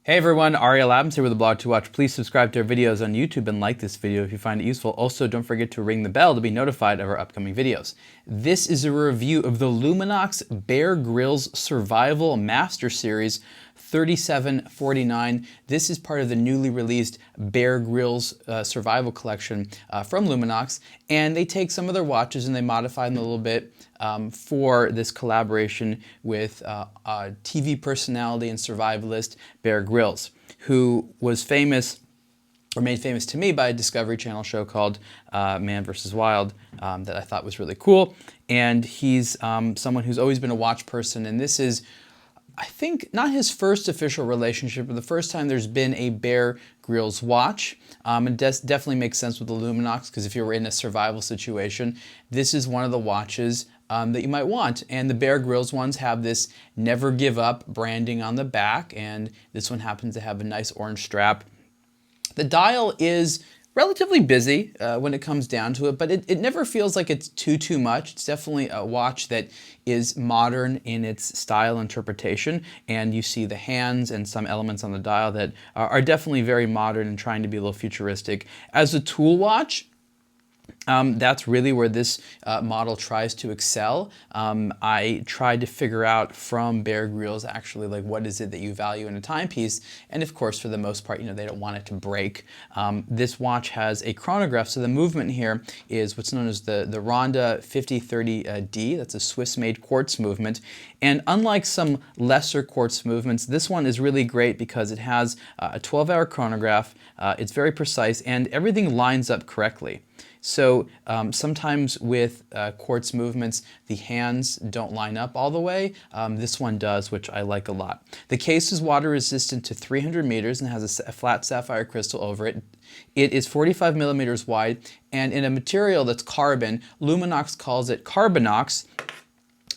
Hey everyone, Ariel Adams here with aBlogtoWatch. Please subscribe to our videos on YouTube and like this video if you find it useful. Also, don't forget to ring the bell to be notified of our upcoming videos. This is a review of the Luminox Bear Grylls Survival Master Series 3749. This is part of the newly released Bear Grylls Survival Collection from Luminox, and they take some of their watches and they modify them a little bit for this collaboration with TV personality and survivalist Bear Grylls, who was famous or made famous to me by a Discovery Channel show called Man vs. Wild that I thought was really cool. And he's someone who's always been a watch person, and this is, I think, not his first official relationship, but the first time there's been a Bear Grylls watch. It definitely makes sense with the Luminox, because if you were in a survival situation, this is one of the watches that you might want. And the Bear Grylls ones have this never give up branding on the back, and this one happens to have a nice orange strap. The dial is relatively busy when it comes down to it, but it never feels like it's too much. It's definitely a watch that is modern in its style interpretation, and you see the hands and some elements on the dial that are definitely very modern and trying to be a little futuristic. As a tool watch, that's really where this model tries to excel. I tried to figure out from Bear Grylls actually, like, what is it that you value in a timepiece, and of course for the most part, they don't want it to break. This watch has a chronograph, so the movement here is what's known as the Ronda 5030D. That's a Swiss-made quartz movement, and unlike some lesser quartz movements, this one is really great because it has a 12-hour chronograph. It's very precise and everything lines up correctly. So sometimes with quartz movements, the hands don't line up all the way. This one does, which I like a lot. The case is water resistant to 300 meters and has a flat sapphire crystal over it. It is 45 millimeters wide, and in a material that's carbon. Luminox calls it Carbonox.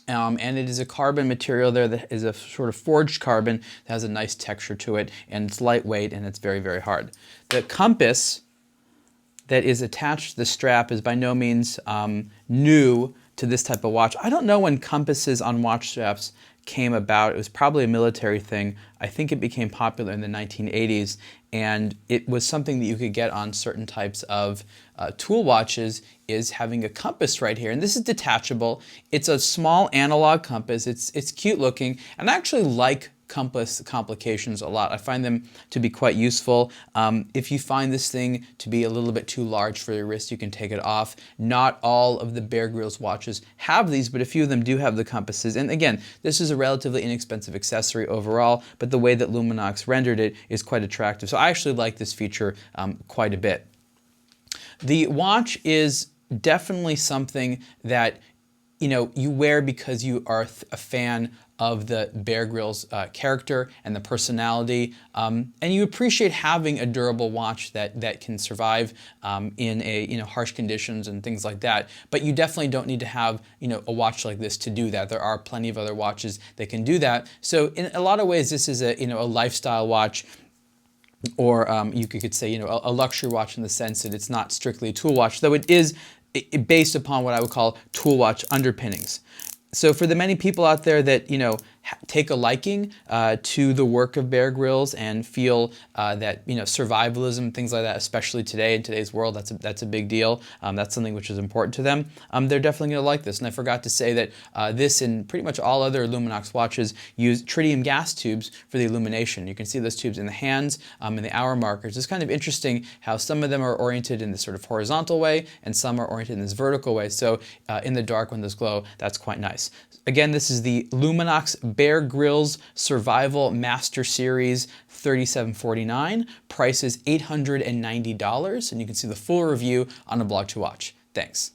And it is a carbon material there that is a sort of forged carbon that has a nice texture to it, and it's lightweight and it's very, very hard. The compass that is attached to the strap is by no means new to this type of watch. I don't know when compasses on watch straps came about. It was probably a military thing. I think it became popular in the 1980s, and it was something that you could get on certain types of tool watches, is having a compass right here. And this is detachable. It's a small analog compass. It's cute looking, and I actually like compass complications a lot. I find them to be quite useful. If you find this thing to be a little bit too large for your wrist, you can take it off. Not all of the Bear Grylls watches have these, but a few of them do have the compasses. And again, this is a relatively inexpensive accessory overall, but the way that Luminox rendered it is quite attractive. So I actually like this feature quite a bit. The watch is definitely something that you wear because you are a fan of the Bear Grylls character and the personality, and you appreciate having a durable watch that can survive in harsh conditions and things like that. But you definitely don't need to have a watch like this to do that. There are plenty of other watches that can do that. So in a lot of ways, this is a lifestyle watch. Or you could say a luxury watch in the sense that it's not strictly a tool watch, though it is based upon what I would call tool watch underpinnings. So for the many people out there that take a liking to the work of Bear Grylls and feel that survivalism, things like that, especially today in today's world, that's a big deal. That's something which is important to them. They're definitely going to like this. And I forgot to say that this and pretty much all other Luminox watches use tritium gas tubes for the illumination. You can see those tubes in the hands and the hour markers. It's kind of interesting how some of them are oriented in this sort of horizontal way and some are oriented in this vertical way. So in the dark when those glow, that's quite nice. Again, this is the Luminox Bear Grylls Survival Master Series 3749. Price is $890, and you can see the full review on aBlogtoWatch. Thanks.